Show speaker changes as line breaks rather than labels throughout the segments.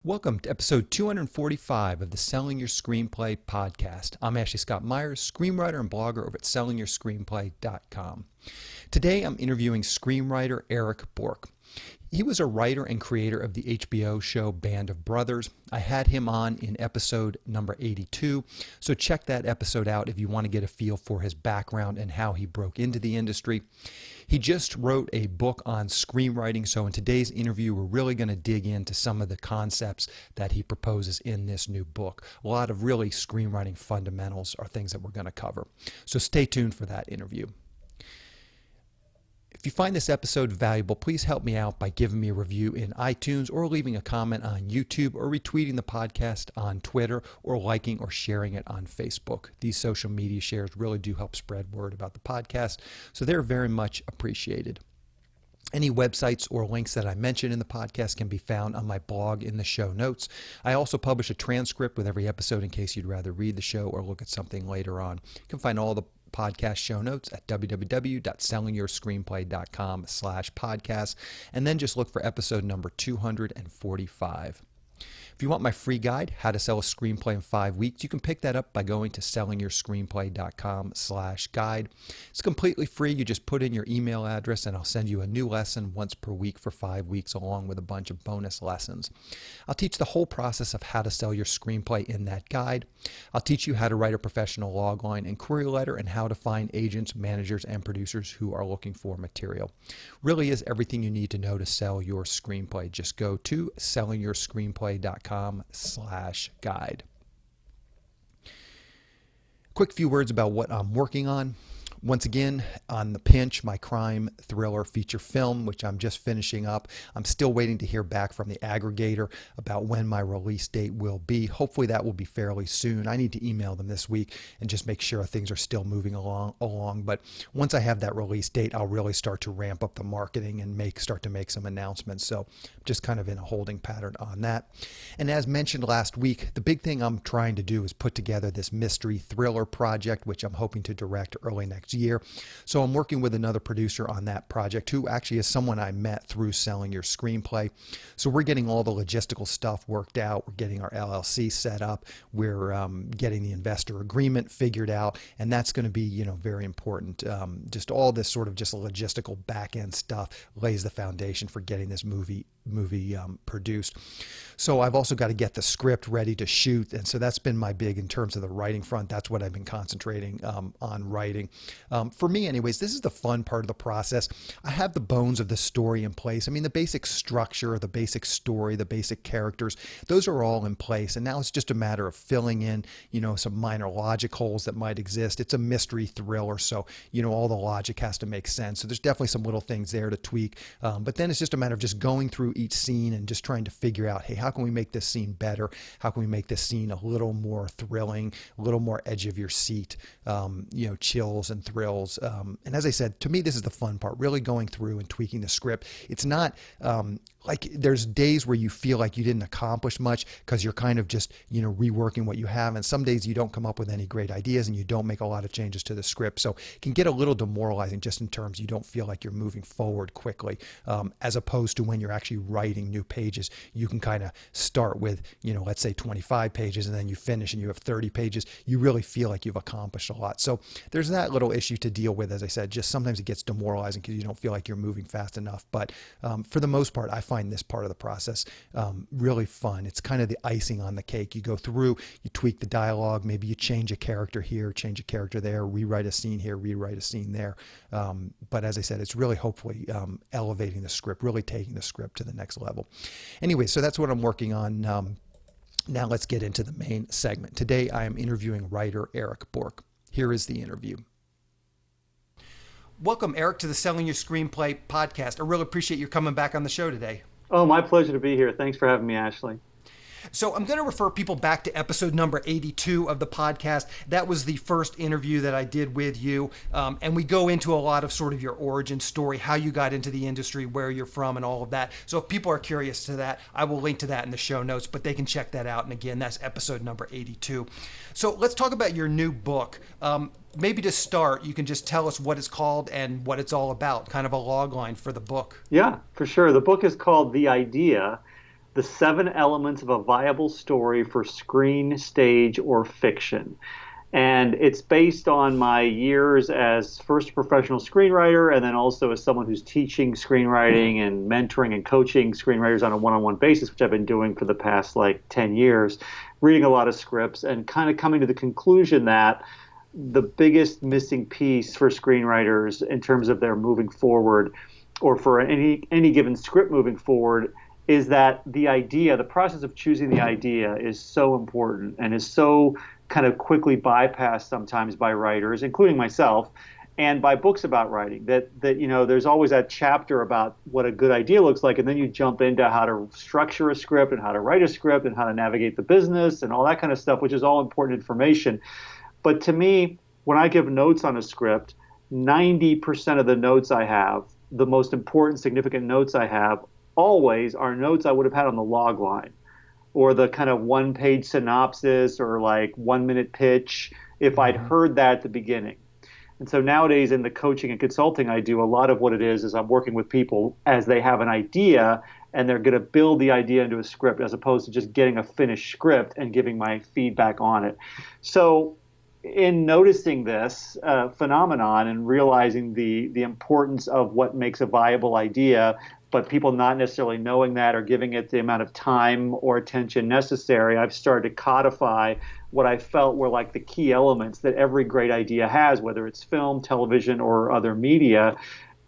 Welcome to episode 245 of the Selling Your Screenplay podcast. I'm Ashley Scott Myers, screenwriter and blogger over at sellingyourscreenplay.com. Today I'm interviewing screenwriter Erik Bork. He was a writer and creator of the HBO show Band of Brothers. I had him on in episode number 82, so check that episode out if you want to get a feel for his background and how he broke into the industry. He just wrote a book on screenwriting, so in today's interview we're really going to dig into some of the concepts that he proposes in this new book. A lot of really screenwriting fundamentals are things that we're going to cover. So stay tuned for that interview. If you find this episode valuable, please help me out by giving me a review in iTunes or leaving a comment on YouTube or retweeting the podcast on Twitter or liking or sharing it on Facebook. These social media shares really do help spread word about the podcast, so they're very much appreciated. Any websites or links that I mention in the podcast can be found on my blog in the show notes. I also publish a transcript with every episode in case you'd rather read the show or look at something later on. You can find all the podcast show notes at www.sellingyourscreenplay.com/podcast, and then just look for episode number 245. If you want my free guide, How to Sell a Screenplay in 5 Weeks, you can pick that up by going to sellingyourscreenplay.com/guide. It's completely free. You just put in your email address and I'll send you a new lesson once per week for 5 weeks along with a bunch of bonus lessons. I'll teach the whole process of how to sell your screenplay in that guide. I'll teach you how to write a professional logline and query letter and how to find agents, managers, and producers who are looking for material. Really is everything you need to know to sell your screenplay. Just go to sellingyourscreenplay.com/guide. Quick few words about what I'm working on. Once again, on the pinch, my crime thriller feature film, which I'm just finishing up. I'm still waiting to hear back from the aggregator about when my release date will be. Hopefully that will be fairly soon. I need to email them this week and just make sure things are still moving along. But once I have that release date, I'll really start to ramp up the marketing and start to make some announcements. So I'm just kind of in a holding pattern on that. And as mentioned last week, the big thing I'm trying to do is put together this mystery thriller project, which I'm hoping to direct early next year. So I'm working with another producer on that project who actually is someone I met through Selling Your Screenplay. So we're getting all the logistical stuff worked out. We're getting our LLC set up. We're getting the investor agreement figured out, and that's going to be, very important. Just all this sort of just logistical back end stuff lays the foundation for getting this movie produced. So I've also got to get the script ready to shoot, and so that's been my big in terms of the writing front. That's what I've been concentrating on writing. For me anyways, this is the fun part of the process. I have the bones of the story in place. I mean, the basic structure, the basic story, the basic characters, those are all in place, and now it's just a matter of filling in some minor logic holes that might exist. It's a mystery thriller, so all the logic has to make sense. So there's definitely some little things there to tweak, but then it's just a matter of just going through each scene and just trying to figure out, hey, how can we make this scene better? How can we make this scene a little more thrilling, a little more edge of your seat, chills and thrills. And as I said, to me, this is the fun part, really going through and tweaking the script. It's not like there's days where you feel like you didn't accomplish much because you're kind of just, reworking what you have. And some days you don't come up with any great ideas and you don't make a lot of changes to the script. So it can get a little demoralizing just in terms you don't feel like you're moving forward quickly, as opposed to when you're actually writing new pages. You can kind of start with, let's say 25 pages and then you finish and you have 30 pages. You really feel like you've accomplished a lot. So there's that little issue to deal with. As I said, just sometimes it gets demoralizing because you don't feel like you're moving fast enough. But for the most part, I find this part of the process really fun. It's kind of the icing on the cake. You go through, you tweak the dialogue, maybe you change a character here, change a character there, rewrite a scene here, rewrite a scene there. But as I said, it's really hopefully elevating the script, really taking the script to the next level. Anyway, so that's what I'm working on. Now let's get into the main segment. Today I am interviewing writer Erik Bork. Here is the interview. Welcome, Erik, to the Selling Your Screenplay podcast. I really appreciate you coming back on the show today.
Oh, my pleasure to be here. Thanks for having me, Ashley.
So I'm going to refer people back to episode number 82 of the podcast. That was the first interview that I did with you. And we go into a lot of sort of your origin story, how you got into the industry, where you're from, and all of that. So if people are curious to that, I will link to that in the show notes, but they can check that out. And again, that's episode number 82. So let's talk about your new book. Maybe to start, you can just tell us what it's called and what it's all about, kind of a log line for the book.
Yeah, for sure. The book is called The Idea. The Seven Elements of a Viable Story for Screen, Stage, or Fiction. And it's based on my years as first a professional screenwriter and then also as someone who's teaching screenwriting and mentoring and coaching screenwriters on a one-on-one basis, which I've been doing for the past like 10 years, reading a lot of scripts and kind of coming to the conclusion that the biggest missing piece for screenwriters in terms of their moving forward or for any given script moving forward is that the process of choosing the idea is so important and is so kind of quickly bypassed sometimes by writers, including myself, and by books about writing. That there's always that chapter about what a good idea looks like, and then you jump into how to structure a script and how to write a script and how to navigate the business and all that kind of stuff, which is all important information. But to me, when I give notes on a script, 90% of the notes I have, the most important, significant notes I have, always are notes I would have had on the log line or the kind of one-page synopsis or like 1-minute pitch if I'd heard that at the beginning. And so nowadays in the coaching and consulting I do, a lot of what it is I'm working with people as they have an idea and they're going to build the idea into a script as opposed to just getting a finished script and giving my feedback on it. So in noticing this phenomenon and realizing the importance of what makes a viable idea, but people not necessarily knowing that or giving it the amount of time or attention necessary, I've started to codify what I felt were like the key elements that every great idea has, whether it's film, television, or other media,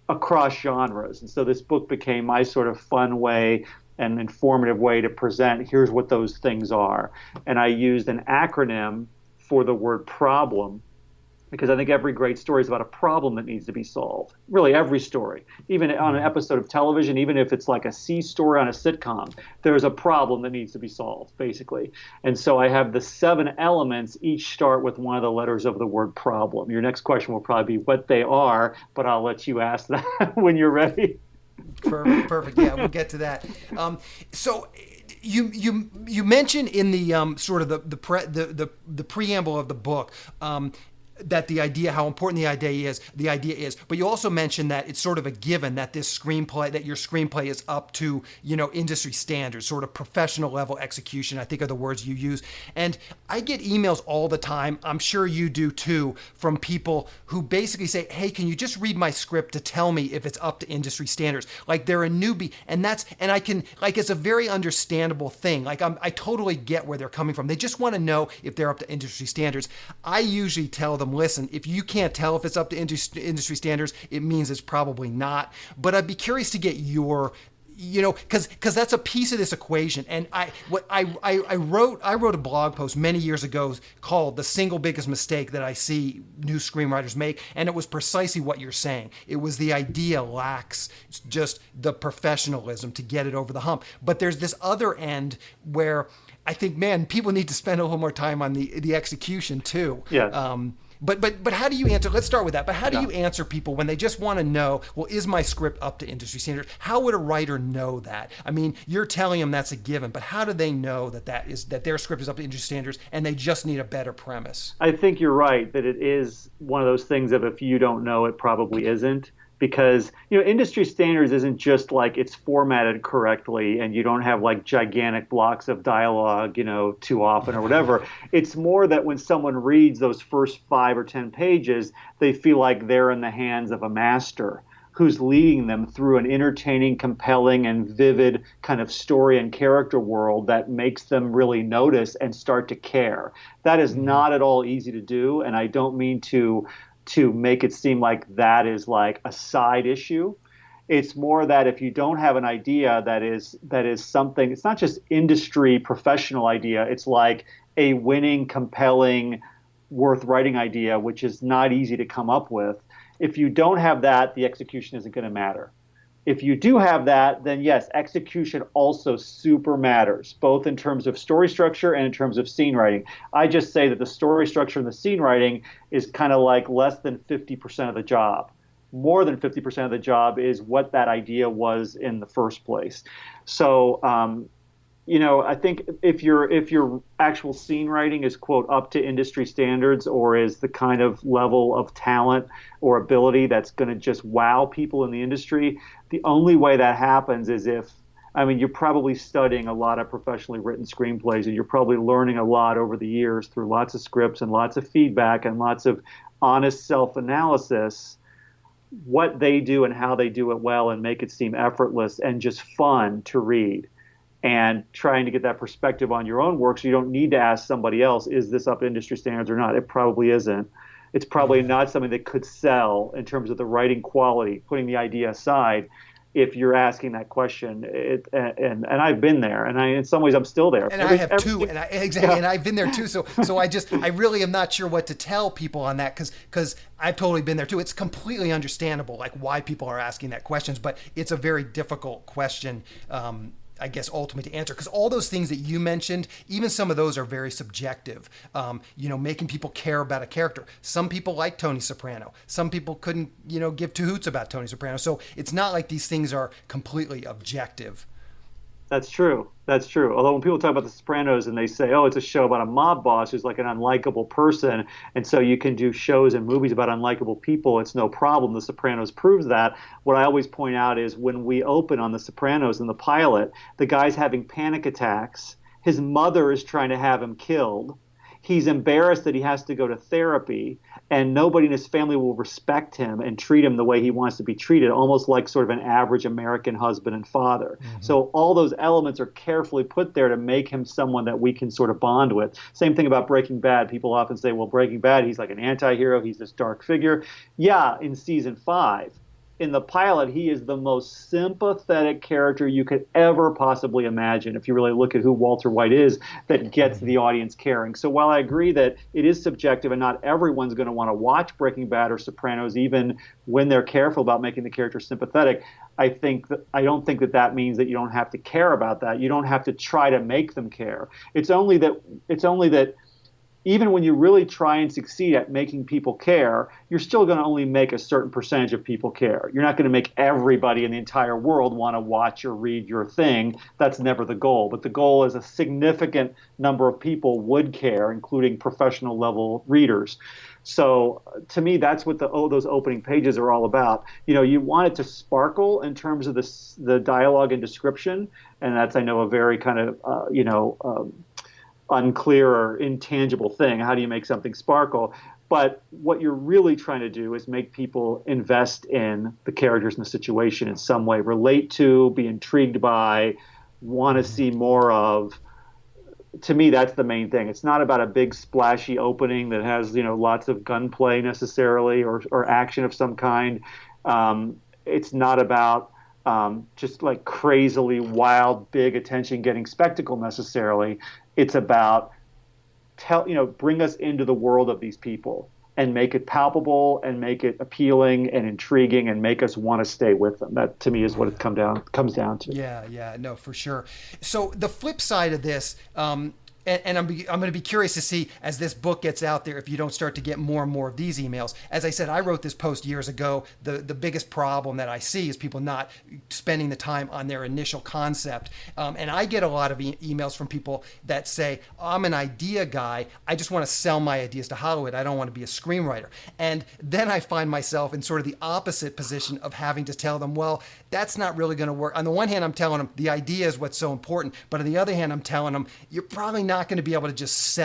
across genres. And so this book became my sort of fun way and informative way to present, here's what those things are. And I used an acronym for the word problem, because I think every great story is about a problem that needs to be solved. Really, every story, even on an episode of television, even if it's like a C story on a sitcom, there's a problem that needs to be solved, basically. And so I have the 7 elements, each start with one of the letters of the word problem. Your next question will probably be what they are, but I'll let you ask that when you're ready.
Perfect. Yeah, we'll get to that. So you mentioned in the sort of the preamble of the book that the idea, how important the idea is, but you also mentioned that it's sort of a given that your screenplay is up to, industry standards, sort of professional level execution, I think are the words you use. And I get emails all the time, I'm sure you do too, from people who basically say, hey, can you just read my script to tell me if it's up to industry standards? Like they're a newbie, and I can, like, it's a very understandable thing. Like I totally get where they're coming from. They just want to know if they're up to industry standards. I usually tell them, listen, if you can't tell if it's up to industry standards, it means it's probably not. But I'd be curious to get your, because that's a piece of this equation. And I wrote a blog post many years ago called "The Single Biggest Mistake That I See New Screenwriters Make," and it was precisely what you're saying. It was the idea lacks just the professionalism to get it over the hump. But there's this other end where I think, man, people need to spend a little more time on the execution too.
Yes.
But how do you answer? Let's start with that. But how do you answer people when they just want to know, well, is my script up to industry standards? How would a writer know that? I mean, you're telling them that's a given, but how do they know that their script is up to industry standards and they just need a better premise?
I think you're right that it is one of those things of if you don't know, it probably isn't. Because industry standards isn't just like it's formatted correctly and you don't have like gigantic blocks of dialogue too often or whatever. It's more that when someone reads those first 5 or 10 pages, they feel like they're in the hands of a master who's leading them through an entertaining, compelling, and vivid kind of story and character world that makes them really notice and start to care. That is not at all easy to do, and I don't mean to make it seem like that is like a side issue. It's more that if you don't have an idea that is something, it's not just industry professional idea, it's like a winning, compelling, worth writing idea, which is not easy to come up with. If you don't have that, the execution isn't going to matter. If you do have that, then yes, execution also super matters, both in terms of story structure and in terms of scene writing. I just say that the story structure and the scene writing is kind of like less than 50% of the job. More than 50% of the job is what that idea was in the first place. So, I think if your actual scene writing is, quote, up to industry standards or is the kind of level of talent or ability that's going to just wow people in the industry, the only way that happens is if I mean, you're probably studying a lot of professionally written screenplays, and you're probably learning a lot over the years through lots of scripts and lots of feedback and lots of honest self-analysis, what they do and how they do it well and make it seem effortless and just fun to read. And trying to get that perspective on your own work, so you don't need to ask somebody else, is this up to industry standards or not? It probably isn't. It's probably not something that could sell in terms of the writing quality, putting the idea aside. If you're asking that question, and I've been there, and in some ways I'm still there.
And I have too, and and I've been there too. So I really am not sure what to tell people on that, because I've totally been there too. It's completely understandable, like, why people are asking that questions, but it's a very difficult question, I guess, ultimately to answer, because all those things that you mentioned, even some of those are very subjective. Making people care about a character. Some people like Tony Soprano. Some people couldn't, give two hoots about Tony Soprano. So it's not like these things are completely objective.
That's true. That's true. Although when people talk about The Sopranos and they say, oh, it's a show about a mob boss who's like an unlikable person, and so you can do shows and movies about unlikable people, it's no problem. The Sopranos proves that. What I always point out is when we open on The Sopranos in the pilot, the guy's having panic attacks. His mother is trying to have him killed. He's embarrassed that he has to go to therapy, and nobody in his family will respect him and treat him the way he wants to be treated, almost like sort of an average American husband and father. Mm-hmm. So all those elements are carefully put there to make him someone that we can sort of bond with. Same thing about Breaking Bad. People often say, well, Breaking Bad, he's like an anti-hero, he's this dark figure. Yeah, in season 5. In the pilot, he is the most sympathetic character you could ever possibly imagine, if you really look at who Walter White is, that gets the audience caring. So while I agree that it is subjective and not everyone's going to want to watch Breaking Bad or Sopranos, even when they're careful about making the character sympathetic, I don't think that means that you don't have to care about that. You don't have to try to make them care. It's only that even when you really try and succeed at making people care, you're still going to only make a certain percentage of people care. You're not going to make everybody in the entire world want to watch or read your thing. That's never the goal. But the goal is a significant number of people would care, including professional level readers. So to me, that's what those opening pages are all about. You want it to sparkle in terms of the dialogue and description, and that's, I know, a very kind of unclear or intangible thing. How do you make something sparkle? But what you're really trying to do is make people invest in the characters and the situation in some way, relate to, be intrigued by, want to see more of. To me, that's the main thing. It's not about a big splashy opening that has, lots of gunplay necessarily or action of some kind. It's not about just like crazily wild, big attention-getting spectacle necessarily. It's about bring us into the world of these people and make it palpable and make it appealing and intriguing and make us want to stay with them. That to me is what it comes down to.
Yeah, no, for sure. So the flip side of this, and I'm going to be curious to see, as this book gets out there, if you don't start to get more and more of these emails. As I said, I wrote this post years ago. The biggest problem that I see is people not spending the time on their initial concept. And I get a lot of emails from people that say, I'm an idea guy. I just want to sell my ideas to Hollywood. I don't want to be a screenwriter. And then I find myself in sort of the opposite position of having to tell them, well, that's not really going to work. On the one hand, I'm telling them the idea is what's so important. But on the other hand, I'm telling them, you're probably not going to be able to just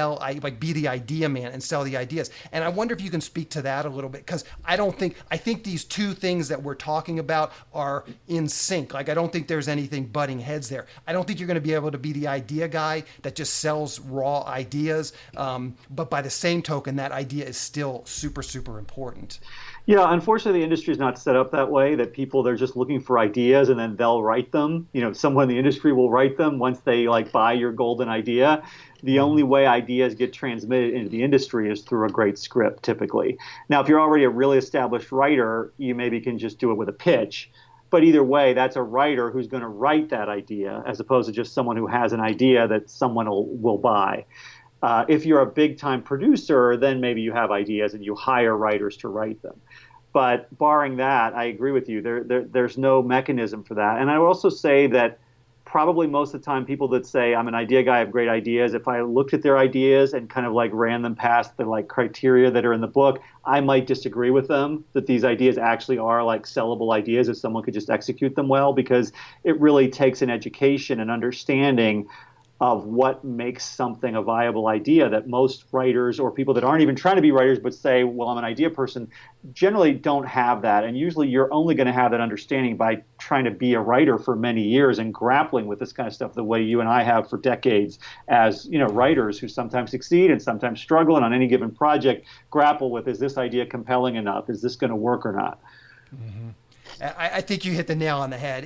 be the idea man and sell the ideas. And I wonder if you can speak to that a little bit, because I think these two things that we're talking about are in sync. Like, I don't think there's anything butting heads there. I don't think you're going to be able to be the idea guy that just sells raw ideas. But by the same token, that idea is still super, super important.
Yeah, unfortunately, the industry is not set up that way, that they're just looking for ideas and then they'll write them. Someone in the industry will write them once they buy your golden idea. The only way ideas get transmitted into the industry is through a great script, typically. Now, if you're already a really established writer, you maybe can just do it with a pitch. But either way, that's a writer who's going to write that idea, as opposed to just someone who has an idea that someone will buy. If you're a big-time producer, then maybe you have ideas and you hire writers to write them. But barring that, I agree with you. There's no mechanism for that. And I would also say that probably most of the time people that say I'm an idea guy, I have great ideas. If I looked at their ideas and kind of like ran them past the like criteria that are in the book, I might disagree with them that these ideas actually are like sellable ideas if someone could just execute them well, because it really takes an education and understanding of what makes something a viable idea that most writers or people that aren't even trying to be writers but say, well, I'm an idea person, generally don't have that. And usually you're only going to have that understanding by trying to be a writer for many years and grappling with this kind of stuff the way you and I have for decades as, you know, writers who sometimes succeed and sometimes struggle, and on any given project grapple with, is this idea compelling enough? Is this going to work or not?
Mm-hmm. I think you hit the nail on the head.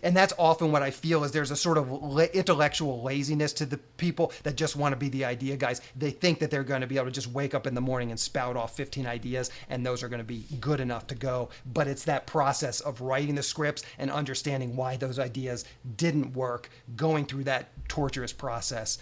And that's often what I feel is there's a sort of intellectual laziness to the people that just want to be the idea guys. They think that they're going to be able to just wake up in the morning and spout off 15 ideas and those are going to be good enough to go. But it's that process of writing the scripts and understanding why those ideas didn't work, going through that torturous process.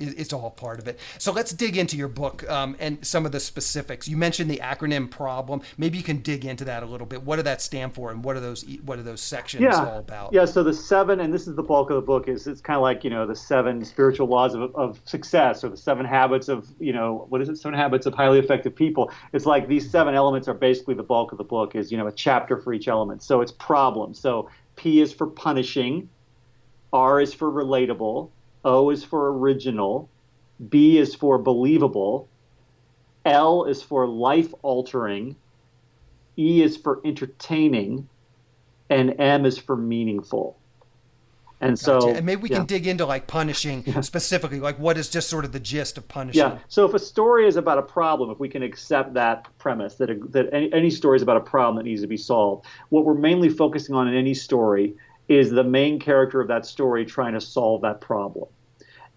It's all part of it. So let's dig into your book and some of the specifics. You mentioned the acronym problem. Maybe you can dig into that a little bit. What does that stand for, and what are those sections all about?
Yeah. So the 7, and this is the bulk of the book, is it's kind of like, you know, the 7 spiritual laws of success, or the 7 habits of, you know, what is it? 7 habits of highly effective people. It's like these 7 elements are basically the bulk of the book. Is, you know, a chapter for each element. So it's problem. So P is for punishing, R is for relatable, O is for original, B is for believable, L is for life-altering, E is for entertaining, and M is for meaningful. And so,
gotcha. And maybe we can dig into like punishing specifically, like what is just sort of the gist of punishing?
Yeah. So if a story is about a problem, if we can accept that premise, that any story is about a problem that needs to be solved, what we're mainly focusing on in any story is the main character of that story trying to solve that problem.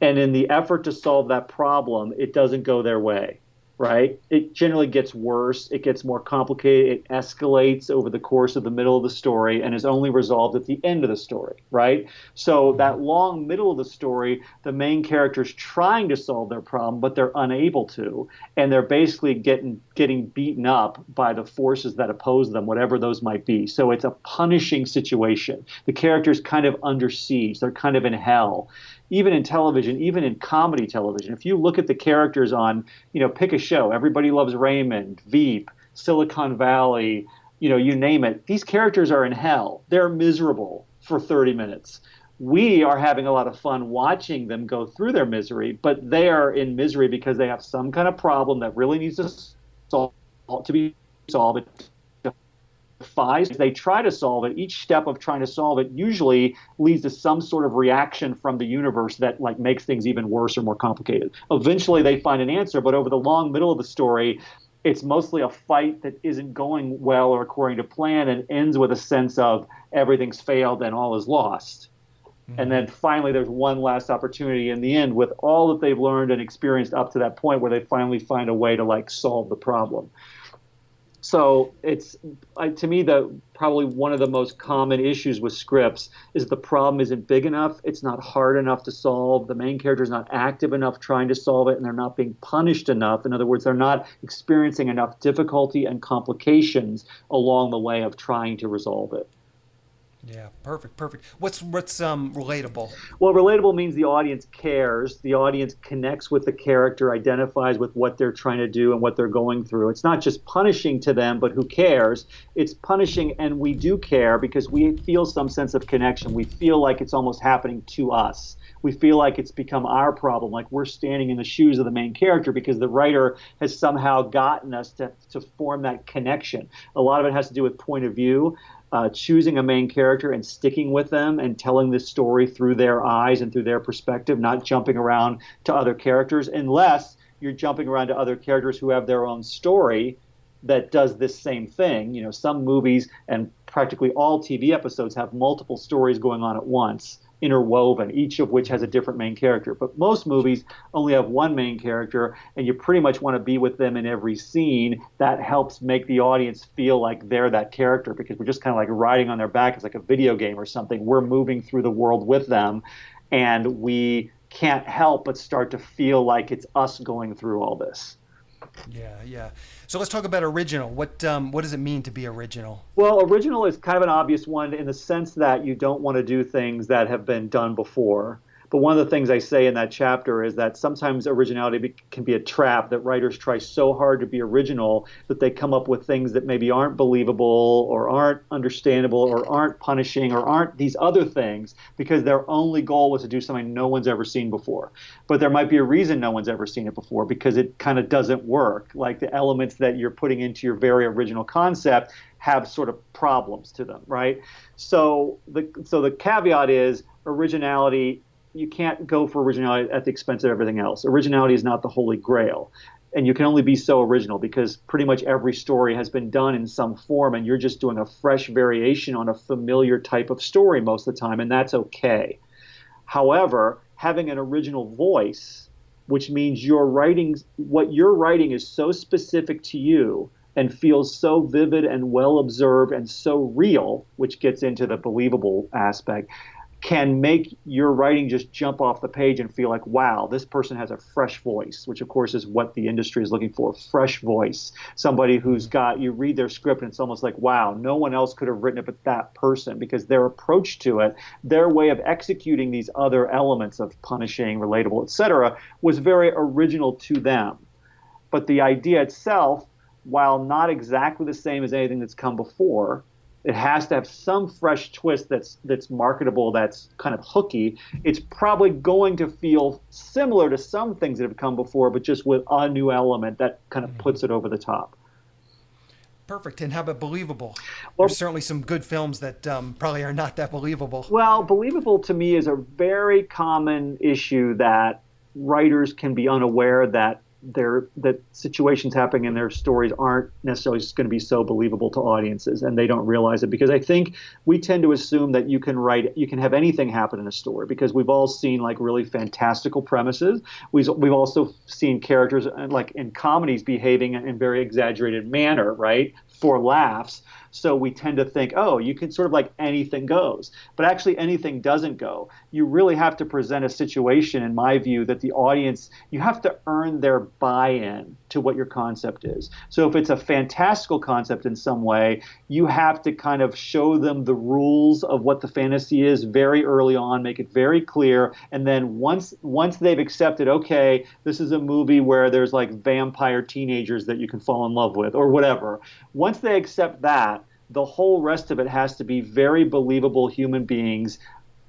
And in the effort to solve that problem, it doesn't go their way, right? It generally gets worse. It gets more complicated. It escalates over the course of the middle of the story and is only resolved at the end of the story, right? So that long middle of the story, the main character's trying to solve their problem, but they're unable to. And they're basically getting beaten up by the forces that oppose them, whatever those might be. So it's a punishing situation. The character's kind of under siege. They're kind of in hell. Even in television, even in comedy television, if you look at the characters on, you know, pick a show, Everybody Loves Raymond, Veep, Silicon Valley, you know, you name it, these characters are in hell. They're miserable for 30 minutes. We are having a lot of fun watching them go through their misery, but they are in misery because they have some kind of problem that really needs to be solved. They try to solve it. Each step of trying to solve it usually leads to some sort of reaction from the universe that like makes things even worse or more complicated. Eventually they find an answer, but over the long middle of the story, it's mostly a fight that isn't going well or according to plan and ends with a sense of everything's failed and all is lost. And then finally there's one last opportunity in the end with all that they've learned and experienced up to that point where they finally find a way to like solve the problem. So it's, to me, probably one of the most common issues with scripts is the problem isn't big enough. It's not hard enough to solve. The main character is not active enough trying to solve it, and they're not being punished enough. In other words, they're not experiencing enough difficulty and complications along the way of trying to resolve it.
Yeah, perfect. What's relatable?
Well, relatable means the audience cares. The audience connects with the character, identifies with what they're trying to do and what they're going through. It's not just punishing to them, but who cares? It's punishing, and we do care because we feel some sense of connection. We feel like it's almost happening to us. We feel like it's become our problem, like we're standing in the shoes of the main character because the writer has somehow gotten us to form that connection. A lot of it has to do with point of view. Choosing a main character and sticking with them and telling this story through their eyes and through their perspective, not jumping around to other characters, unless you're jumping around to other characters who have their own story that does this same thing. You know, some movies and practically all TV episodes have multiple stories going on at once, interwoven, each of which has a different main character. But most movies only have one main character, and you pretty much want to be with them in every scene. That helps make the audience feel like they're that character because we're just kind of like riding on their back. It's like a video game or something. We're moving through the world with them, and we can't help but start to feel like it's us going through all this.
Yeah, yeah. So let's talk about original. What does it mean to be original?
Well, original is kind of an obvious one in the sense that you don't want to do things that have been done before. But one of the things I say in that chapter is that sometimes originality can be a trap, that writers try so hard to be original that they come up with things that maybe aren't believable or aren't understandable or aren't punishing or aren't these other things because their only goal was to do something no one's ever seen before. But there might be a reason no one's ever seen it before because it kind of doesn't work. Like the elements that you're putting into your very original concept have sort of problems to them, right? So the caveat is originality. You can't go for originality at the expense of everything else. Originality is not the holy grail. And you can only be so original because pretty much every story has been done in some form and you're just doing a fresh variation on a familiar type of story most of the time, and that's okay. However, having an original voice, which means what you're writing is so specific to you and feels so vivid and well observed and so real, which gets into the believable aspect, can make your writing just jump off the page and feel like, wow, this person has a fresh voice, which of course is what the industry is looking for, fresh voice. Somebody who's you read their script and it's almost like, wow, no one else could have written it but that person, because their approach to it, their way of executing these other elements of punishing, relatable, etc., was very original to them. But the idea itself, while not exactly the same as anything that's come before, it has to have some fresh twist that's marketable, that's kind of hooky. It's probably going to feel similar to some things that have come before, but just with a new element that kind of puts it over the top.
Perfect. And how about believable?
Well,
There's certainly some good films that probably are not that believable.
well, believable to me is a very common issue that writers can be unaware that that situations happening in their stories aren't necessarily just going to be so believable to audiences, and they don't realize it, because I think we tend to assume that you can have anything happen in a story, because we've all seen like really fantastical premises. We've also seen characters like in comedies behaving in very exaggerated manner, right, for laughs. So we tend to think, oh, you can sort of like anything goes. But actually, anything doesn't go. You really have to present a situation, in my view, that the audience, you have to earn their buy-in to what your concept is. So if it's a fantastical concept in some way, you have to kind of show them the rules of what the fantasy is very early on, make it very clear. And then once they've accepted, okay, this is a movie where there's like vampire teenagers that you can fall in love with or whatever. Once they accept that, the whole rest of it has to be very believable human beings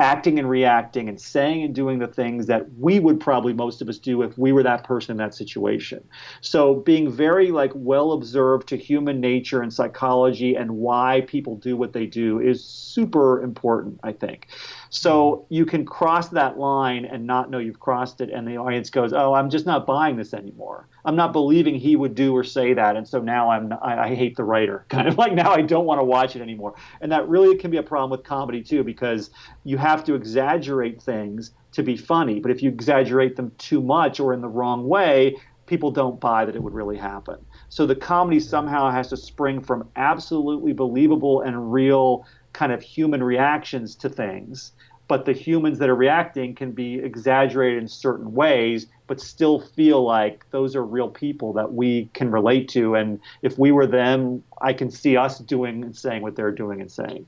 acting and reacting and saying and doing the things that we would probably most of us do if we were that person in that situation. So being very like well observed to human nature and psychology and why people do what they do is super important, I think. So you can cross that line and not know you've crossed it, and the audience goes, oh, I'm just not buying this anymore. I'm not believing he would do or say that, and so now I hate the writer. Kind of like now I don't want to watch it anymore. And that really can be a problem with comedy too, because you have to exaggerate things to be funny. But if you exaggerate them too much or in the wrong way, people don't buy that it would really happen. So the comedy somehow has to spring from absolutely believable and real kind of human reactions to things. But the humans that are reacting can be exaggerated in certain ways, but still feel like those are real people that we can relate to. And if we were them, I can see us doing and saying what they're doing and saying.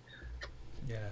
Yeah.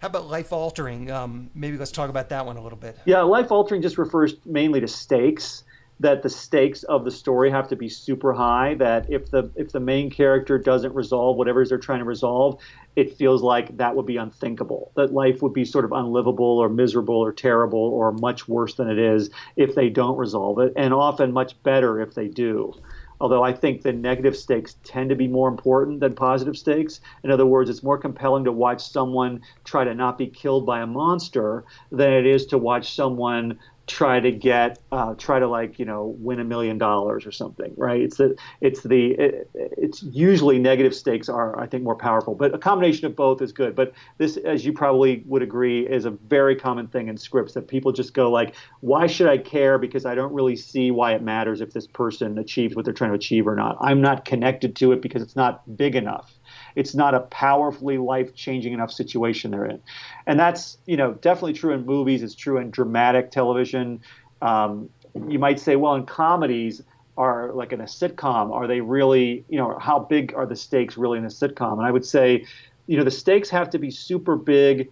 How about life altering? Maybe let's talk about that one a little bit.
Yeah, life altering just refers mainly to stakes. That the stakes of the story have to be super high, that if the main character doesn't resolve whatever it is they're trying to resolve, it feels like that would be unthinkable, that life would be sort of unlivable or miserable or terrible or much worse than it is if they don't resolve it, and often much better if they do. Although I think the negative stakes tend to be more important than positive stakes. In other words, it's more compelling to watch someone try to not be killed by a monster than it is to watch someone try to win $1 million or something, right? It's usually negative stakes are, I think, more powerful, but a combination of both is good. But this, as you probably would agree, is a very common thing in scripts, that people just go like, why should I care? Because I don't really see why it matters if this person achieves what they're trying to achieve or not. I'm not connected to it because it's not big enough. It's not a powerfully life-changing enough situation they're in. And that's, definitely true in movies. It's true in dramatic television. You might say, well, in comedies, are like in a sitcom, are they really, how big are the stakes really in a sitcom? And I would say, the stakes have to be super big,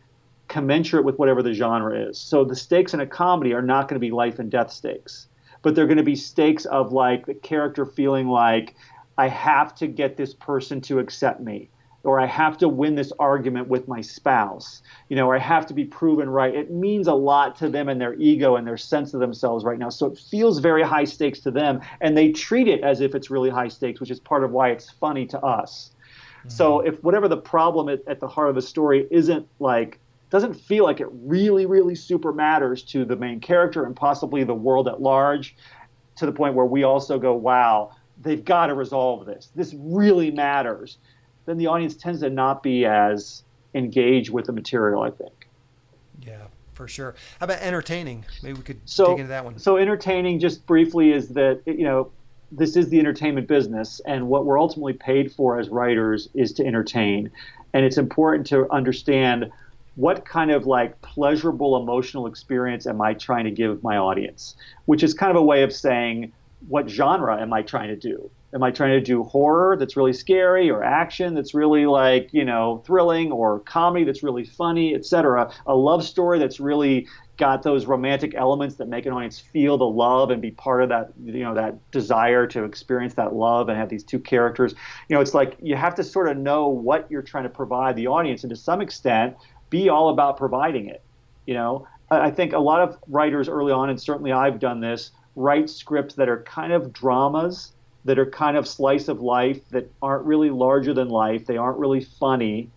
commensurate with whatever the genre is. So the stakes in a comedy are not going to be life and death stakes, but they're going to be stakes of like the character feeling like I have to get this person to accept me, or I have to win this argument with my spouse, or I have to be proven right. It means a lot to them and their ego and their sense of themselves right now. So it feels very high stakes to them, and they treat it as if it's really high stakes, which is part of why it's funny to us. So if whatever the problem at the heart of the story doesn't feel like it really, really super matters to the main character and possibly the world at large, to the point where we also go, wow, they've got to resolve this. This really matters. Then the audience tends to not be as engaged with the material, I think.
Yeah, for sure. How about entertaining? Maybe we could
dig
into that one.
So entertaining, just briefly, is that, this is the entertainment business, and what we're ultimately paid for as writers is to entertain. And it's important to understand what kind of like pleasurable emotional experience am I trying to give my audience, which is kind of a way of saying, what genre am I trying to do? Am I trying to do horror that's really scary, or action that's really like, thrilling, or comedy that's really funny, etc.? A love story that's really got those romantic elements that make an audience feel the love and be part of that, that desire to experience that love and have these two characters. It's like you have to sort of know what you're trying to provide the audience, and to some extent be all about providing it. I think a lot of writers early on, and certainly I've done this, write scripts that are kind of dramas, that are kind of slice of life, that aren't really larger than life. They aren't really funny,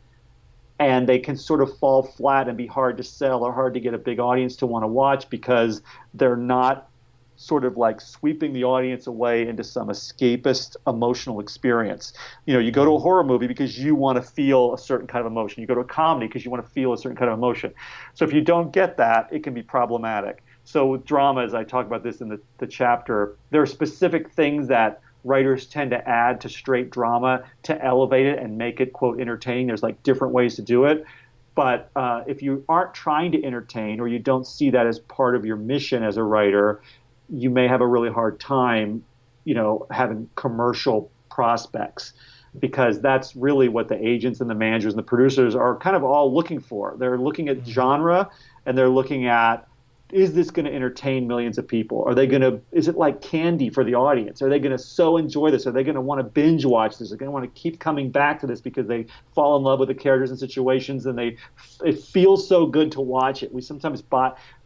and they can sort of fall flat and be hard to sell or hard to get a big audience to want to watch, because they're not sort of like sweeping the audience away into some escapist emotional experience. You go to a horror movie because you want to feel a certain kind of emotion. You go to a comedy because you want to feel a certain kind of emotion. So if you don't get that, it can be problematic. So with drama, as I talk about this in the chapter, there are specific things that writers tend to add to straight drama to elevate it and make it, quote, entertaining. There's like different ways to do it. But if you aren't trying to entertain, or you don't see that as part of your mission as a writer, you may have a really hard time, having commercial prospects, because that's really what the agents and the managers and the producers are kind of all looking for. They're looking at genre, and they're looking at, is this going to entertain millions of people? Is it like candy for the audience? Are they going to so enjoy this? Are they going to want to binge watch this? Are they going to want to keep coming back to this because they fall in love with the characters and situations, and it feels so good to watch it? We sometimes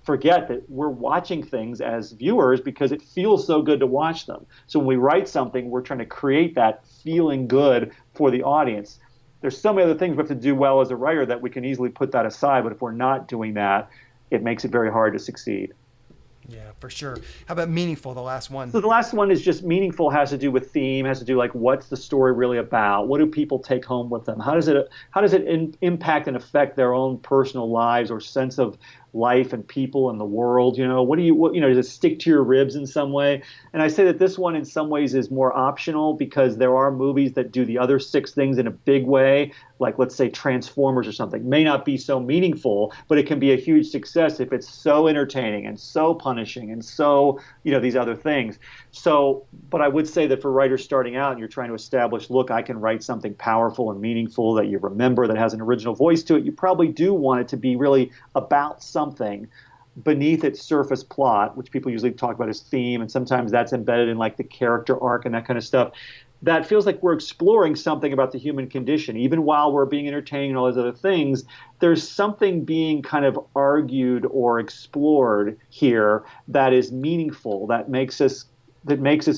forget that we're watching things as viewers because it feels so good to watch them. So when we write something, we're trying to create that feeling good for the audience. There's so many other things we have to do well as a writer that we can easily put that aside, but if we're not doing that, it makes it very hard to succeed.
Yeah, for sure. How about meaningful, the last one?
So the last one is just meaningful, has to do with theme, has to do like, what's the story really about? What do people take home with them? How does it impact and affect their own personal lives or sense of life and people and the world? Does it stick to your ribs in some way? And I say that this one in some ways is more optional, because there are movies that do the other 6 things in a big way, like let's say Transformers or something. May not be so meaningful, but it can be a huge success if it's so entertaining and so punishing and so, these other things. So, but I would say that for writers starting out and you're trying to establish, look, I can write something powerful and meaningful that you remember, that has an original voice to it, you probably do want it to be really about something beneath its surface plot, which people usually talk about as theme, and sometimes that's embedded in like the character arc and that kind of stuff. That feels like we're exploring something about the human condition. Even while we're being entertaining and all those other things, there's something being kind of argued or explored here that is meaningful, that makes us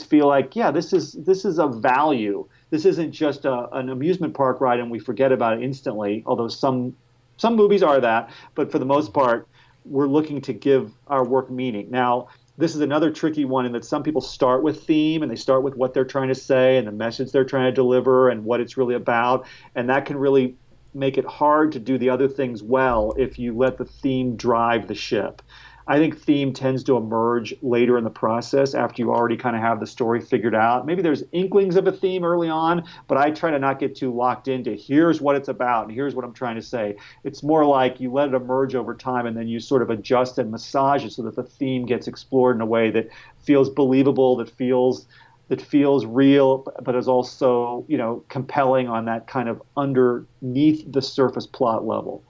feel like, yeah, this is of value. This isn't just an amusement park ride and we forget about it instantly, although some movies are that, but for the most part, we're looking to give our work meaning. Now, this is another tricky one in that some people start with theme, and they start with what they're trying to say and the message they're trying to deliver and what it's really about, and that can really make it hard to do the other things well if you let the theme drive the ship. I think theme tends to emerge later in the process after you already kind of have the story figured out. Maybe there's inklings of a theme early on, but I try to not get too locked into here's what it's about and here's what I'm trying to say. It's more like you let it emerge over time, and then you sort of adjust and massage it so that the theme gets explored in a way that feels believable, that feels that feels real, but is also, compelling on that kind of underneath the surface plot level.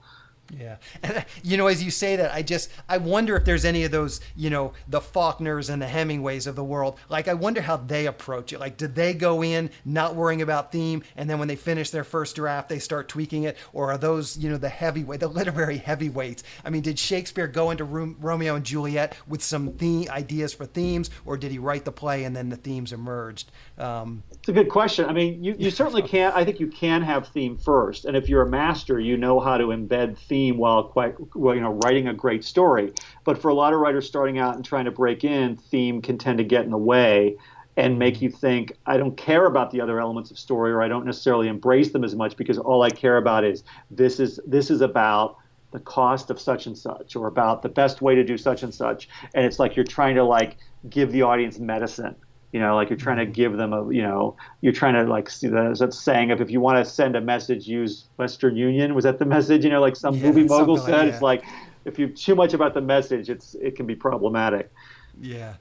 Yeah. And, as you say that, I wonder if there's any of those, the Faulkners and the Hemingways of the world. Like, I wonder how they approach it. Like, did they go in not worrying about theme, and then when they finish their first draft, they start tweaking it? Or are those, the literary heavyweights? I mean, did Shakespeare go into Romeo and Juliet with some ideas for themes, or did he write the play and then the themes emerged?
It's a good question. I mean, you certainly can. I think you can have theme first, and if you're a master, you know how to embed theme while writing a great story. But for a lot of writers starting out and trying to break in, theme can tend to get in the way and make you think, I don't care about the other elements of story, or I don't necessarily embrace them as much, because all I care about is this is about the cost of such and such, or about the best way to do such and such. And it's like you're trying to give the audience medicine. Like you're trying to give them you're trying to see that saying of, if you want to send a message, use Western Union. Was that the message? Like some movie mogul said, it's like, if you're too much about the message, it can be problematic.
Yeah.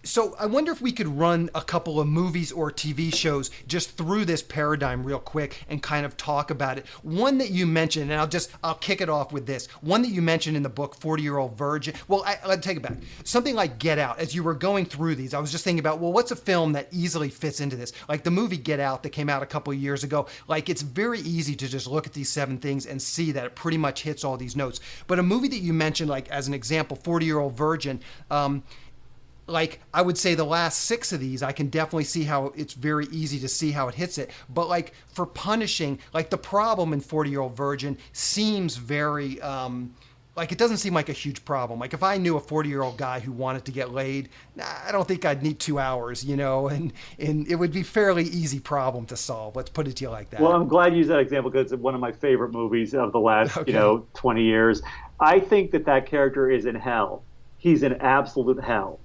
So I wonder if we could run a couple of movies or TV shows just through this paradigm real quick and kind of talk about it. One that you mentioned, and I'll kick it off with this. One that you mentioned in the book, 40-Year-Old Virgin. Well, I'll take it back. Something like Get Out. As you were going through these, I was just thinking about, well, what's a film that easily fits into this? Like the movie Get Out that came out a couple of years ago. Like, it's very easy to just look at these 7 things and see that it pretty much hits all these notes. But a movie that you mentioned, like as an example, 40-Year-Old Virgin, like, I would say the last 6 of these, I can definitely see how it's very easy to see how it hits it. But like for punishing, like the problem in 40-Year-Old Virgin seems very, like it doesn't seem like a huge problem. Like if I knew a 40-year-old guy who wanted to get laid, I don't think I'd need 2 hours, and it would be a fairly easy problem to solve. Let's put it to you like that.
Well, I'm glad you used that example, because it's one of my favorite movies of the last, 20 years. I think that character is in hell. He's in absolute hell.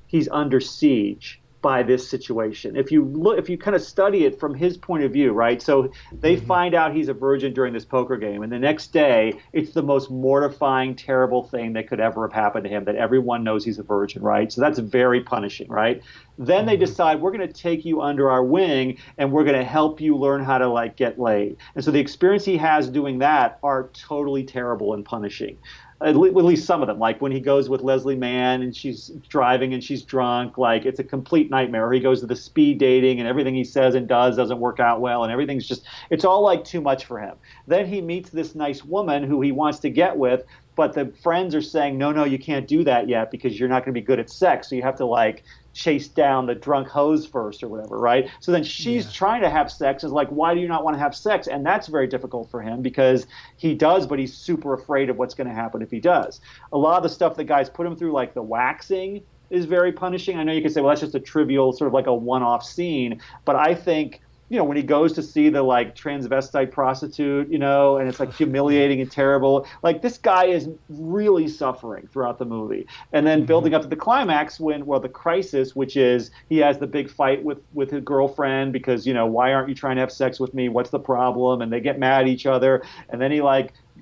He's under siege by this situation. If you kind of study it from his point of view, right? So they find out he's a virgin during this poker game, and the next day it's the most mortifying, terrible thing that could ever have happened to him, that everyone knows he's a virgin, right? So that's very punishing, right? Then they decide, we're going to take you under our wing and we're going to help you learn how to get laid. And so the experience he has doing that are totally terrible and punishing. At least some of them, like when he goes with Leslie Mann and she's driving and she's drunk, like it's a complete nightmare. Or he goes to the speed dating and everything he says and does doesn't work out well, and everything's just, it's all too much for him. Then he meets this nice woman who he wants to get with, but the friends are saying, no, you can't do that yet because you're not going to be good at sex. So you have to chase down the drunk hose first or whatever, right? So then she's trying to have sex, is like, why do you not want to have sex? And that's very difficult for him because he does, but he's super afraid of what's going to happen if he does. A lot of the stuff that guys put him through, like the waxing, is very punishing. I know you can say, well, that's just a trivial sort of like a one-off scene, but I think, when he goes to see the transvestite prostitute, and it's humiliating and terrible, this guy is really suffering throughout the movie. And then building up to the climax the crisis, which is he has the big fight with his girlfriend because, why aren't you trying to have sex with me? What's the problem? And they get mad at each other. And then he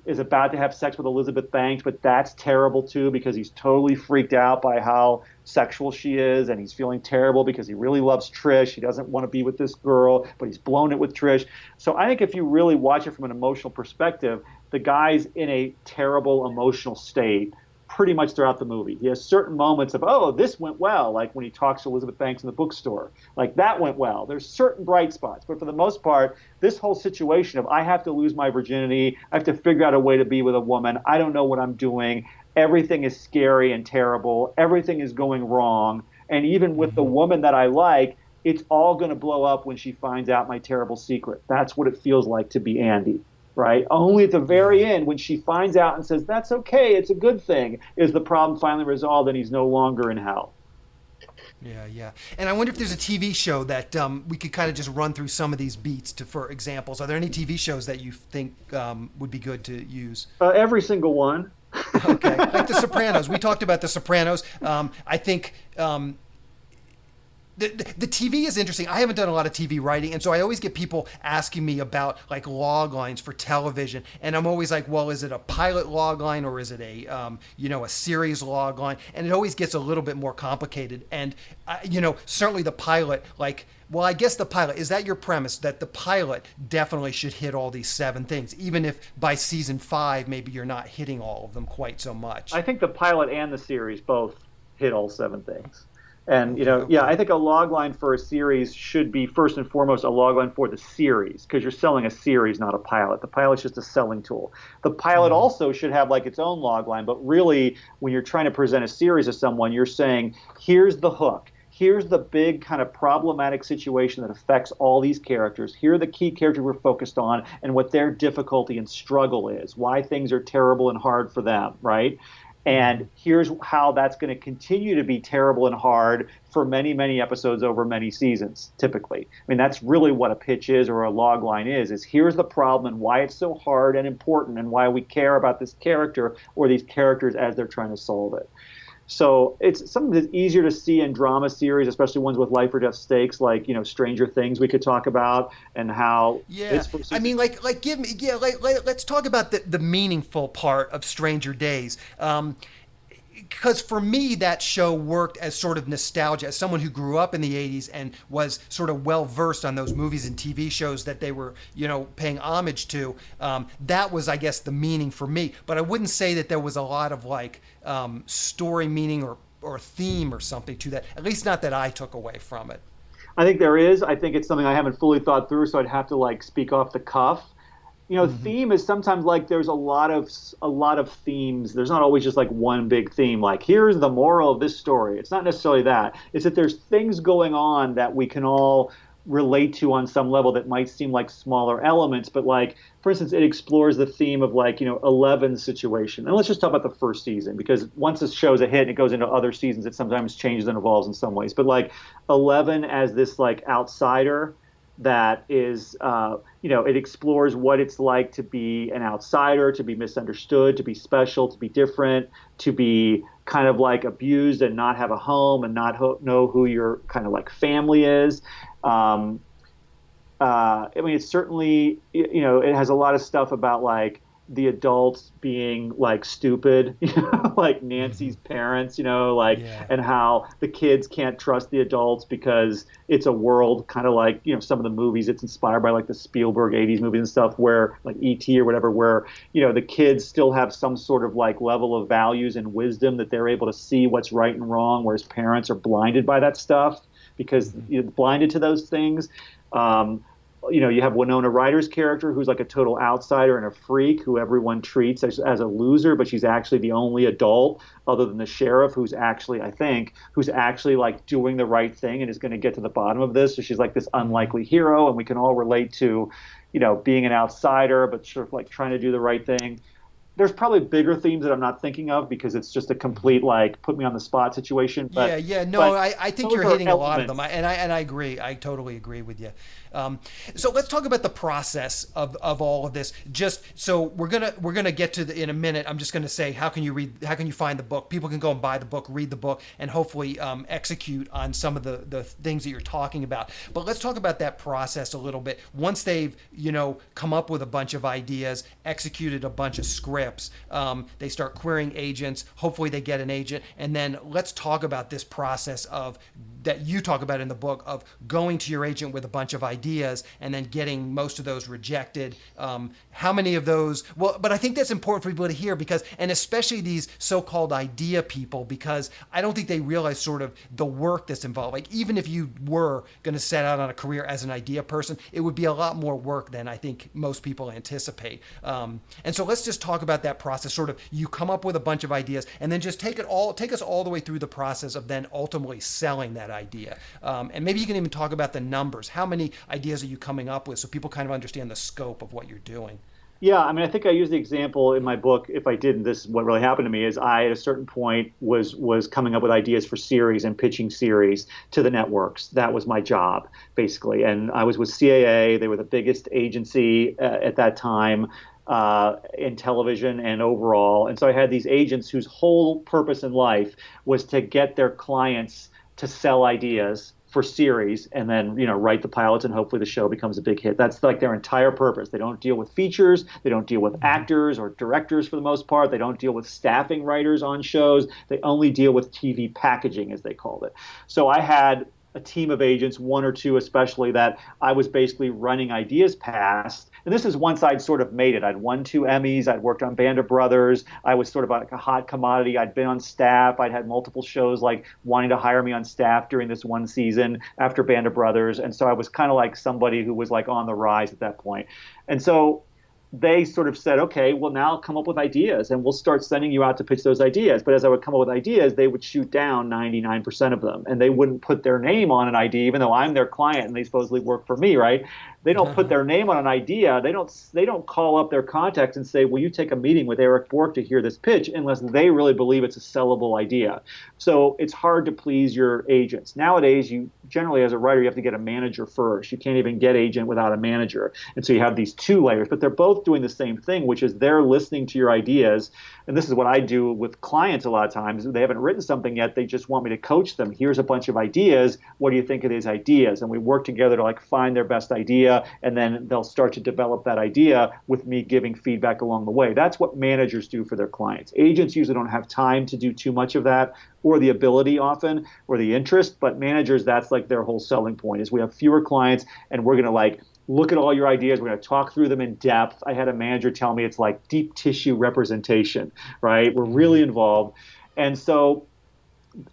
is about to have sex with Elizabeth Banks, but that's terrible too because he's totally freaked out by how sexual she is, and he's feeling terrible because he really loves Trish. He doesn't want to be with this girl, but he's blown it with Trish. So I think if you really watch it from an emotional perspective, the guy's in a terrible emotional state pretty much throughout the movie. He has certain moments of, oh, this went well, like when he talks to Elizabeth Banks in the bookstore. That went well. There's certain bright spots. But for the most part, this whole situation of I have to lose my virginity, I have to figure out a way to be with a woman, I don't know what I'm doing, everything is scary and terrible, everything is going wrong, and even with the woman that I like, it's all going to blow up when she finds out my terrible secret. That's what it feels like to be Andy. Right? Only at the very end, when she finds out and says, that's okay, it's a good thing, is the problem finally resolved and he's no longer in hell.
Yeah. And I wonder if there's a TV show that we could kind of just run through some of these beats for examples. Are there any TV shows that you think would be good to use?
Every single one.
Okay. Like The Sopranos. We talked about The Sopranos. I think the TV is interesting. I haven't done a lot of TV writing, and so I always get people asking me about like log lines for television, and I'm always like, well, is it a pilot log line or is it a a series log line? And it always gets a little bit more complicated. And certainly the pilot, like, well, I guess the pilot, is that your premise, that the pilot definitely should hit all these 7 things, even if by season 5 maybe you're not hitting all of them quite so much?
I think the pilot and the series both hit all 7 things. And,
Okay.
yeah, I think a log line for a series should be first and foremost a log line for the series, because you're selling a series, not a pilot. The pilot's just a selling tool. The pilot also should have like its own log line, but really when you're trying to present a series to someone, you're saying, here's the hook. Here's the big kind of problematic situation that affects all these characters. Here are the key characters we're focused on and what their difficulty and struggle is, why things are terrible and hard for them, right? And here's how that's going to continue to be terrible and hard for many, many episodes over many seasons, typically. I mean, that's really what a pitch is, or a log line is here's the problem and why it's so hard and important and why we care about this character or these characters as they're trying to solve it. So it's something that's easier to see in drama series, especially ones with life or death stakes, like Stranger Things. We could talk about and how.
Yeah, I mean, let's talk about the meaningful part of Stranger Days. Because for me, that show worked as sort of nostalgia, as someone who grew up in the 80s and was sort of well versed on those movies and TV shows that they were, paying homage to. That was, I guess, the meaning for me. But I wouldn't say that there was a lot of story meaning or theme or something to that, at least not that I took away from it.
I think there is. I think it's something I haven't fully thought through, so I'd have to speak off the cuff. Theme is sometimes there's a lot of themes. There's not always just one big theme. Like, here's the moral of this story. It's not necessarily that. It's that there's things going on that we can all relate to on some level that might seem like smaller elements. But for instance, it explores the theme of Eleven's situation. And let's just talk about the first season, because once this show's a hit and it goes into other seasons, it sometimes changes and evolves in some ways. But Eleven as this outsider that is, it explores what it's like to be an outsider, to be misunderstood, to be special, to be different, to be kind of abused and not have a home and not know who your kind of family is. I mean, it's certainly, it has a lot of stuff about the adults being stupid, like Nancy's parents, and how the kids can't trust the adults because it's a world kind of some of the movies it's inspired by, the Spielberg 80s movies and stuff, where E.T. or whatever, where, the kids still have some sort of level of values and wisdom that they're able to see what's right and wrong, whereas parents are blinded by that stuff because you're blinded to those things. You have Winona Ryder's character, who's a total outsider and a freak who everyone treats as a loser, but she's actually the only adult other than the sheriff who's actually doing the right thing and is going to get to the bottom of this. So she's this unlikely hero, and we can all relate to, being an outsider, but sort of trying to do the right thing. There's probably bigger themes that I'm not thinking of because it's just a complete put me on the spot situation. But,
I think you're hitting a lot of them, and I agree. I totally agree with you. So let's talk about the process of all of this. Just so we're gonna get to in a minute. I'm just gonna say how can you find the book? People can go and buy the book, read the book, and hopefully execute on some of the things that you're talking about. But let's talk about that process a little bit. Once they've come up with a bunch of ideas, executed a bunch of scripts. They start querying agents. Hopefully they get an agent. And then let's talk about this process that you talk about in the book of going to your agent with a bunch of ideas and then getting most of those rejected. How many of those? Well, but I think that's important for people to hear and especially these so-called idea people, because I don't think they realize sort of the work that's involved. Even if you were going to set out on a career as an idea person, it would be a lot more work than I think most people anticipate. And so let's just talk about that process. Sort of, you come up with a bunch of ideas and then just take us all the way through the process of then ultimately selling that idea. And maybe you can even talk about the numbers. How many ideas are you coming up with so people kind of understand the scope of what you're doing?
Yeah, I mean, I think I use the example in my book. If I didn't, this is what really happened to me. Is I at a certain point was coming up with ideas for series and pitching series to the networks. That was my job, basically. And I was with CAA. They were the biggest agency at that time in television and overall. And so I had these agents whose whole purpose in life was to get their clients to sell ideas for series, and then write the pilots, and hopefully the show becomes a big hit. That's like their entire purpose. They don't deal with features. They don't deal with actors or directors for the most part. They don't deal with staffing writers on shows. They only deal with TV packaging, as they called it. So I had a team of agents, one or two especially, that I was basically running ideas past. And this is once I'd sort of made it. I'd won 2 Emmys. I'd worked on Band of Brothers. I was sort of like a hot commodity. I'd been on staff. I'd had multiple shows like wanting to hire me on staff during this one season after Band of Brothers. And so I was kind of like somebody who was like on the rise at that point. And so they sort of said, okay, well, now come up with ideas and we'll start sending you out to pitch those ideas. But as I would come up with ideas, they would shoot down 99% of them, and they wouldn't put their name on an idea, even though I'm their client and they supposedly work for me, right? They don't put their name on an idea. They don't call up their contacts and say, will you take a meeting with Erik Bork to hear this pitch, unless they really believe it's a sellable idea. So it's hard to please your agents. Nowadays, you generally, as a writer, you have to get a manager first. You can't even get agent without a manager. And so you have these 2 layers, but they're both doing the same thing, which is they're listening to your ideas. And this is what I do with clients a lot of times. They haven't written something yet. They just want me to coach them. Here's a bunch of ideas. What do you think of these ideas? And we work together to like find their best idea, and then they'll start to develop that idea with me giving feedback along the way. That's what managers do for their clients. Agents usually don't have time to do too much of that, or the ability often, or the interest, but managers, that's like their whole selling point, is we have fewer clients and we're going to like look at all your ideas. We're going to talk through them in depth. I had a manager tell me it's like deep tissue representation, right? We're really involved. And so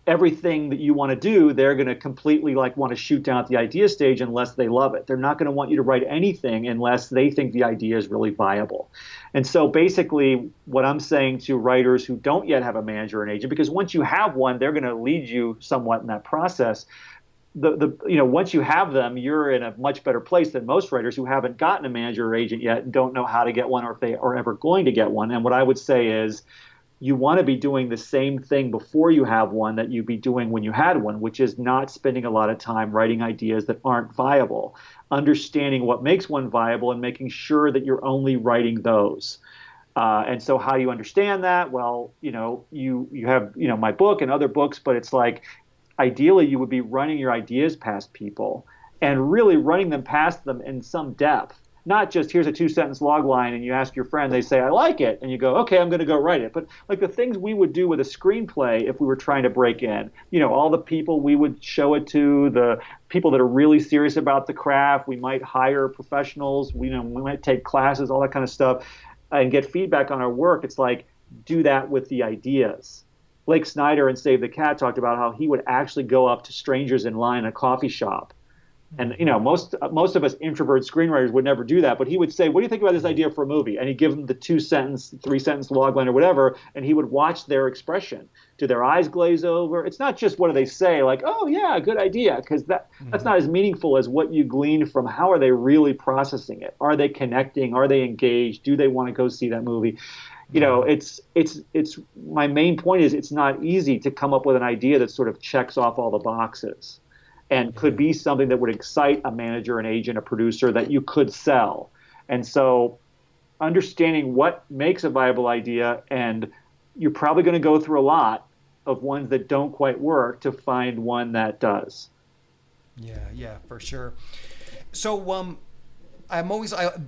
everything that you want to do, they're going to completely like want to shoot down at the idea stage unless they love it. They're not going to want you to write anything unless they think the idea is really viable. And so basically what I'm saying to writers who don't yet have a manager or an agent, because once you have one, they're going to lead you somewhat in that process. Once you have them, you're in a much better place than most writers who haven't gotten a manager or agent yet and don't know how to get one, or if they are ever going to get one. And what I would say is, you want to be doing the same thing before you have one that you'd be doing when you had one, which is not spending a lot of time writing ideas that aren't viable, understanding what makes one viable and making sure that you're only writing those. And so how you understand that? Well, you have, my book and other books, but it's like, ideally you would be running your ideas past people and really running them past them in some depth. Not just here's a 2-sentence log line and you ask your friend, they say, I like it. And you go, okay, I'm going to go write it. But like the things we would do with a screenplay if we were trying to break in, all the people we would show it to, the people that are really serious about the craft, we might hire professionals, we might take classes, all that kind of stuff, and get feedback on our work. It's like, do that with the ideas. Blake Snyder in Save the Cat talked about how he would actually go up to strangers in line in a coffee shop. And most of us introvert screenwriters would never do that, but he would say, what do you think about this idea for a movie? And he'd give them the 2-sentence, 3-sentence logline or whatever, and he would watch their expression. Do their eyes glaze over? It's not just what do they say, like, oh yeah, good idea, because that's not as meaningful as what you glean from how are they really processing it. Are they connecting? Are they engaged? Do they want to go see that movie? It's my main point is it's not easy to come up with an idea that sort of checks off all the boxes and could be something that would excite a manager, an agent, a producer that you could sell. And so understanding what makes a viable idea, and you're probably going to go through a lot of ones that don't quite work to find one that does.
Yeah, for sure. So I've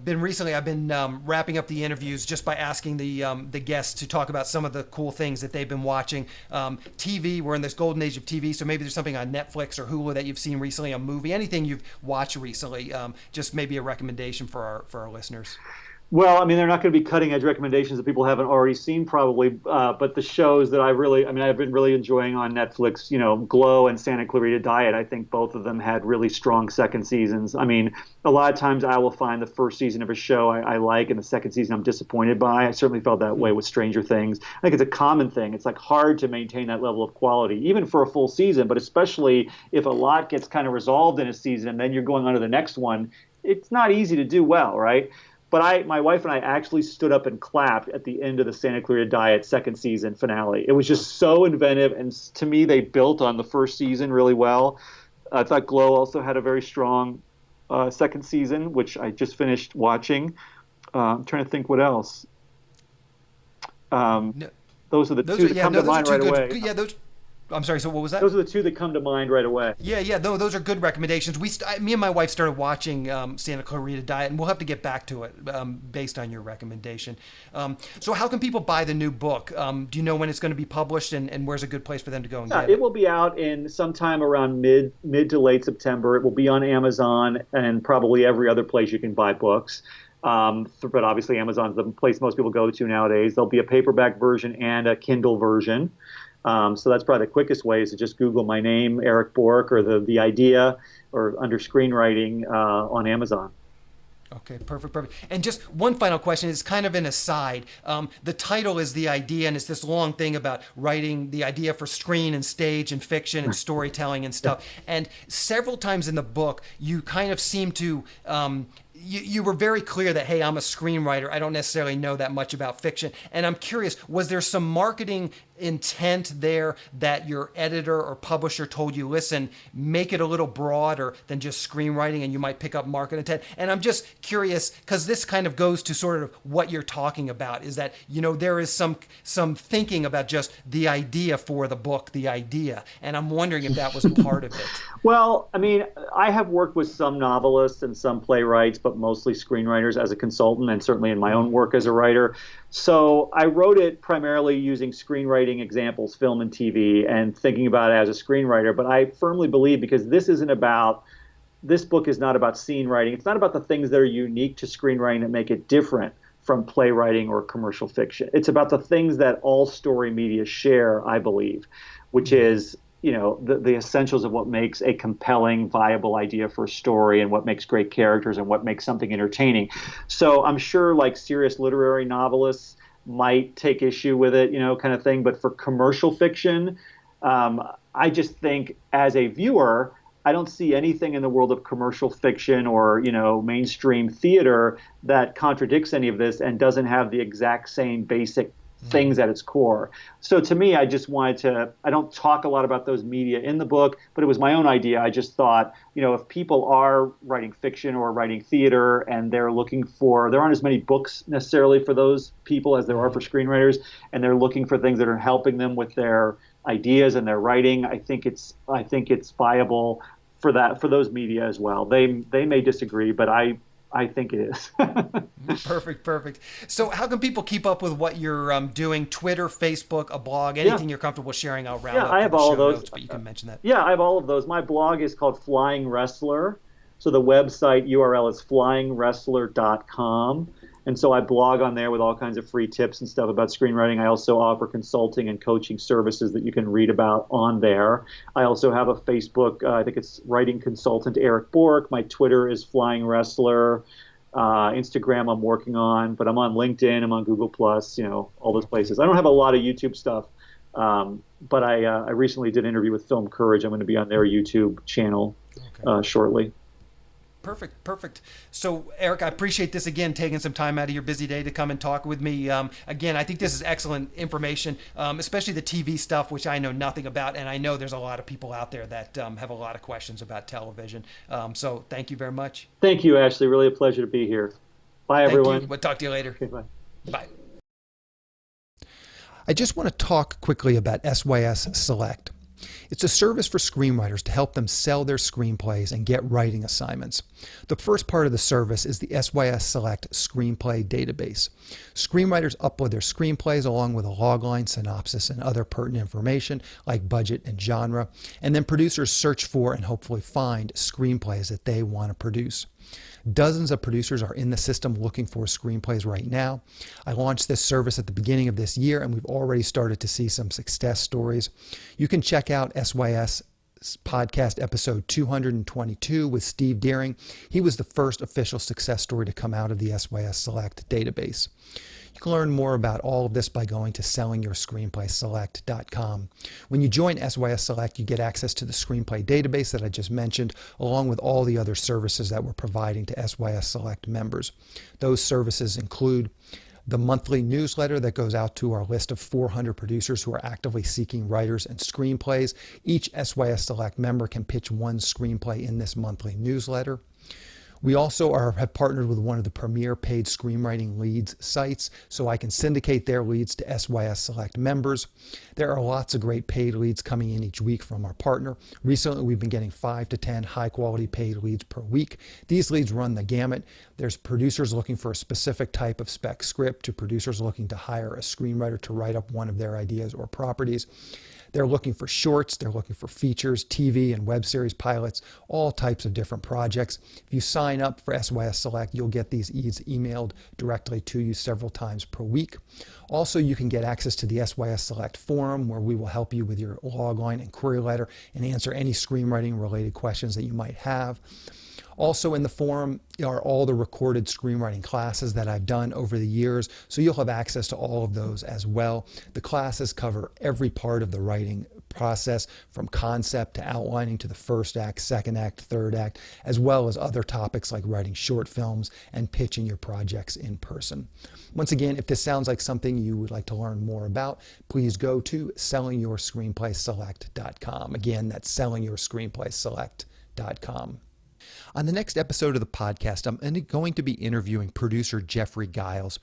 been wrapping up the interviews just by asking the guests to talk about some of the cool things that they've been watching. TV, we're in this golden age of TV, so maybe there's something on Netflix or Hulu that you've seen recently, a movie, anything you've watched recently, just maybe a recommendation for our listeners.
Well, I mean, they're not going to be cutting edge recommendations that people haven't already seen probably, but the shows that I've been really enjoying on Netflix, Glow and Santa Clarita Diet, I think both of them had really strong second seasons. I mean, a lot of times I will find the first season of a show I like and the second season I'm disappointed by. I certainly felt that way with Stranger Things. I think it's a common thing. It's like hard to maintain that level of quality, even for a full season, but especially if a lot gets kind of resolved in a season and then you're going on to the next one, it's not easy to do well, right? But my wife and I actually stood up and clapped at the end of the Santa Clarita Diet second season finale. It was just so inventive, and to me, they built on the first season really well. I thought Glow also had a very strong second season, which I just finished watching. I'm trying to think what else. Those are the two that come to mind right away.
Yeah, those. I'm sorry, so what was that?
Those are the two that come to mind right away.
Yeah, yeah, those are good recommendations. Me and my wife started watching Santa Clarita Diet, and we'll have to get back to it based on your recommendation. So how can people buy the new book? Do you know when it's going to be published, and where's a good place for them to go and get it?
It will be out in sometime around mid to late September. It will be on Amazon and probably every other place you can buy books. But obviously Amazon's the place most people go to nowadays. There'll be a paperback version and a Kindle version. So that's probably the quickest way is to just Google my name, Erik Bork, or the idea, or under screenwriting on Amazon.
Okay, perfect. And just one final question is kind of an aside. The title is The Idea, and it's this long thing about writing the idea for screen and stage and fiction and storytelling and stuff. And several times in the book, you kind of seem to you were very clear that, hey, I'm a screenwriter. I don't necessarily know that much about fiction. And I'm curious, was there some marketing intent there that your editor or publisher told you, listen, make it a little broader than just screenwriting and you might pick up market intent? And I'm just curious, because this kind of goes to sort of what you're talking about, is that, there is some thinking about just the idea for the book, the idea. And I'm wondering if that was part of it.
Well, I mean, I have worked with some novelists and some playwrights, but mostly screenwriters as a consultant, and certainly in my own work as a writer. So I wrote it primarily using screenwriting examples, film and TV, and thinking about it as a screenwriter. But I firmly believe, because this book is not about scene writing. It's not about the things that are unique to screenwriting that make it different from playwriting or commercial fiction. It's about the things that all story media share, I believe, which is the essentials of what makes a compelling, viable idea for a story, and what makes great characters, and what makes something entertaining. So I'm sure like serious literary novelists might take issue with it, kind of thing. But for commercial fiction, I just think as a viewer, I don't see anything in the world of commercial fiction or, mainstream theater that contradicts any of this and doesn't have the exact same basic things at its core. So to me, I just I don't talk a lot about those media in the book, but it was my own idea. I just thought, if people are writing fiction or writing theater and there aren't as many books necessarily for those people as there are for screenwriters, and they're looking for things that are helping them with their ideas and their writing, I think it's viable for those media as well. They may disagree, but I think it is.
Perfect. So how can people keep up with what you're doing? Twitter, Facebook, a blog, anything you're comfortable sharing? I'll round up.
I have all of those.
Notes, but you can mention that.
Yeah, I have all of those. My blog is called Flying Wrestler. So the website URL is flyingwrestler.com. And so I blog on there with all kinds of free tips and stuff about screenwriting. I also offer consulting and coaching services that you can read about on there. I also have a Facebook, I think it's Writing Consultant Erik Bork. My Twitter is Flying Wrestler. Instagram I'm working on, but I'm on LinkedIn, I'm on Google+, all those places. I don't have a lot of YouTube stuff, but I recently did an interview with Film Courage. I'm going to be on their YouTube channel shortly.
Perfect. So, Erik, I appreciate this again, taking some time out of your busy day to come and talk with me. Again, I think this is excellent information, especially the TV stuff, which I know nothing about, and I know there's a lot of people out there that have a lot of questions about television. So, thank you very much.
Thank you, Ashley. Really a pleasure to be here. Bye, everyone.
We'll talk to you later.
Okay, bye.
Bye. I just want to talk quickly about SYS Select. It's a service for screenwriters to help them sell their screenplays and get writing assignments. The first part of the service is the SYS Select Screenplay database. Screenwriters upload their screenplays along with a logline, synopsis, and other pertinent information like budget and genre, and then producers search for and hopefully find screenplays that they want to produce. Dozens of producers are in the system looking for screenplays right now. I launched this service at the beginning of this year, and we've already started to see some success stories. You can check out SYS podcast episode 222 with Steve Deering. He was the first official success story to come out of the SYS Select database. You can learn more about all of this by going to sellingyourscreenplayselect.com. When you join SYS Select, you get access to the screenplay database that I just mentioned, along with all the other services that we're providing to SYS Select members. Those services include the monthly newsletter that goes out to our list of 400 producers who are actively seeking writers and screenplays. Each SYS Select member can pitch one screenplay in this monthly newsletter. We also have partnered with one of the premier paid screenwriting leads sites, so I can syndicate their leads to SYS Select members. There are lots of great paid leads coming in each week from our partner. Recently, we've been getting 5 to 10 high-quality paid leads per week. These leads run the gamut. There's producers looking for a specific type of spec script to producers looking to hire a screenwriter to write up one of their ideas or properties. They're looking for shorts, they're looking for features, TV and web series pilots, all types of different projects. If you sign up for SYS Select, you'll get these leads emailed directly to you several times per week. Also, you can get access to the SYS Select forum, where we will help you with your logline and query letter and answer any screenwriting related questions that you might have. Also in the forum are all the recorded screenwriting classes that I've done over the years, so you'll have access to all of those as well. The classes cover every part of the writing process, from concept to outlining to the first act, second act, third act, as well as other topics like writing short films and pitching your projects in person. Once again, if this sounds like something you would like to learn more about, please go to sellingyourscreenplayselect.com. Again, that's sellingyourscreenplayselect.com. On the next episode of the podcast, I'm going to be interviewing producer Jeffrey Giles.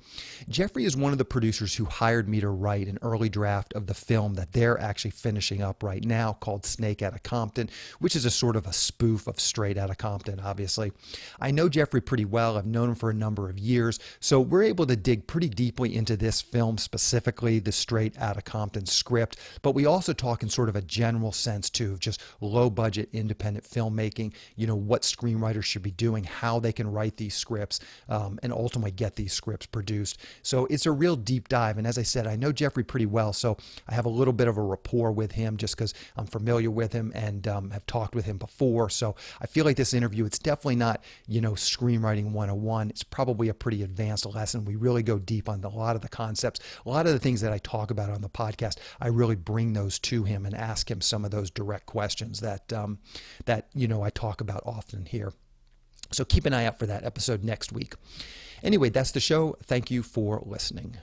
Jeffrey is one of the producers who hired me to write an early draft of the film that they're actually finishing up right now, called Snake Outta Compton, which is a sort of a spoof of Straight Outta Compton, obviously. I know Jeffrey pretty well. I've known him for a number of years, so we're able to dig pretty deeply into this film, specifically the Straight Outta Compton script, but we also talk in sort of a general sense too, of just low-budget independent filmmaking, what screenwriters should be doing, how they can write these scripts, and ultimately get these scripts produced. So it's a real deep dive. And as I said, I know Jeffrey pretty well, so I have a little bit of a rapport with him just because I'm familiar with him and have talked with him before. So I feel like this interview, it's definitely not, screenwriting 101. It's probably a pretty advanced lesson. We really go deep on a lot of the concepts. A lot of the things that I talk about on the podcast, I really bring those to him and ask him some of those direct questions that I talk about often here. So keep an eye out for that episode next week. Anyway, that's the show. Thank you for listening.